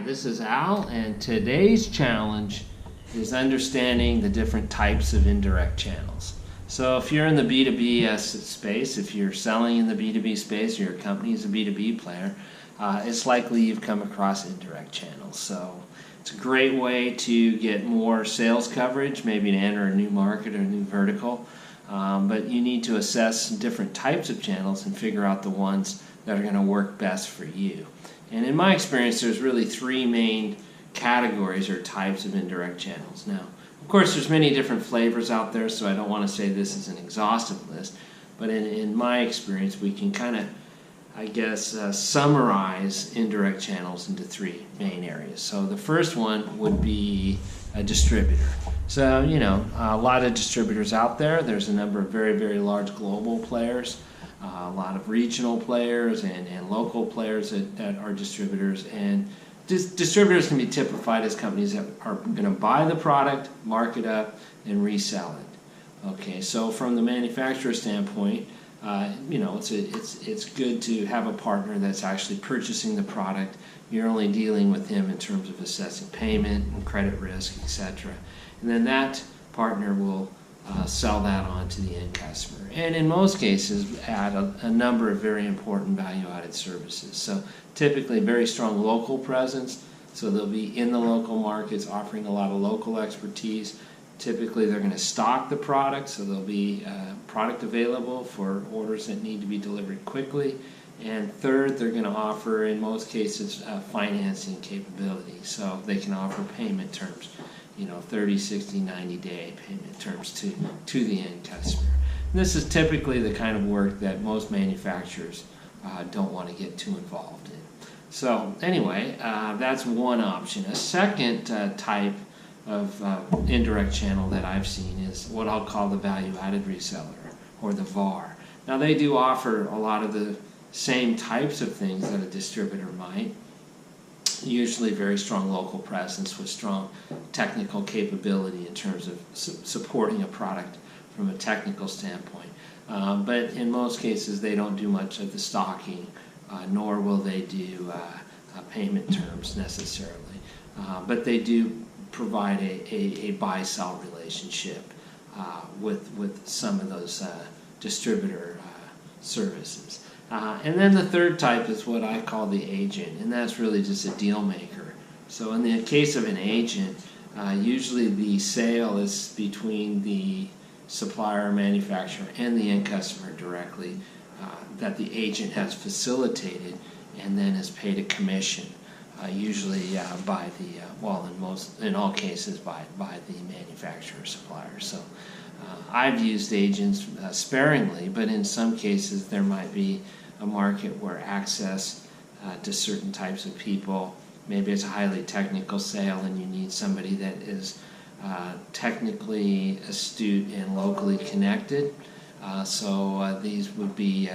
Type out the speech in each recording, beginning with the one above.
this is Al, and today's challenge is understanding the different types of indirect channels. So if you're in the B2B space, if you're selling in the B2B space, or your company is a B2B player, it's likely you've come across indirect channels. So it's a great way to get more sales coverage, maybe to enter a new market or a new vertical. But you need to assess different types of channels and figure out the ones that are going to work best for you. And in my experience, there's really three main categories or types of indirect channels. Now, of course, there's many different flavors out there, so I don't want to say this is an exhaustive list. But in my experience, we can kind of, I guess, summarize indirect channels into three main areas. So the first one would be a distributor. So, you know, a lot of distributors out there. There's a number of very, very large global players, a lot of regional players and local players that are distributors. And distributors can be typified as companies that are going to buy the product, mark it up, and resell it. Okay, so from the manufacturer standpoint, you know, it's good to have a partner that's actually purchasing the product. You're only dealing with him in terms of assessing payment and credit risk, etc. And then that partner will sell that on to the end customer. And in most cases, add a number of very important value-added services. So typically very strong local presence, so they'll be in the local markets offering a lot of local expertise. Typically they're going to stock the product, so there'll be product available for orders that need to be delivered quickly. And third, they're going to offer, in most cases, financing capability, so they can offer payment terms, you know, 30, 60, 90-day payment terms to the end customer. And this is typically the kind of work that most manufacturers don't want to get too involved in. So anyway, that's one option. A second type of indirect channel that I've seen is what I'll call the value-added reseller, or the VAR. Now they do offer a lot of the same types of things that a distributor might. Usually very strong local presence with strong technical capability in terms of supporting a product from a technical standpoint. But in most cases they don't do much of the stocking, nor will they do payment terms necessarily. But they do provide a buy-sell relationship with some of those distributor services. And then the third type is what I call the agent, and that's really just a deal maker. So in the case of an agent, usually the sale is between the supplier, manufacturer, and the end customer directly, that the agent has facilitated and then is paid a commission, usually by the, well, in all cases by the manufacturer or supplier. So I've used agents sparingly, but in some cases there might be a market where access to certain types of people, maybe it's a highly technical sale and you need somebody that is technically astute and locally connected. So these would be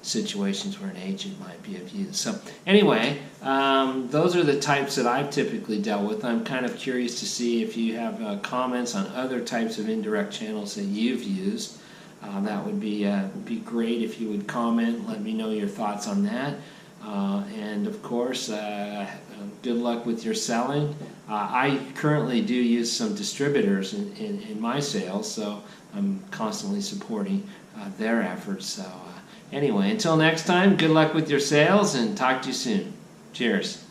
situations where an agent might be of use. So anyway, those are the types that I've typically dealt with. I'm kind of curious to see if you have comments on other types of indirect channels that you've used. That would be great if you would comment. Let me know your thoughts on that. And of course, good luck with your selling. I currently do use some distributors in my sales, so I'm constantly supporting their efforts. So anyway, until next time, good luck with your sales and talk to you soon. Cheers.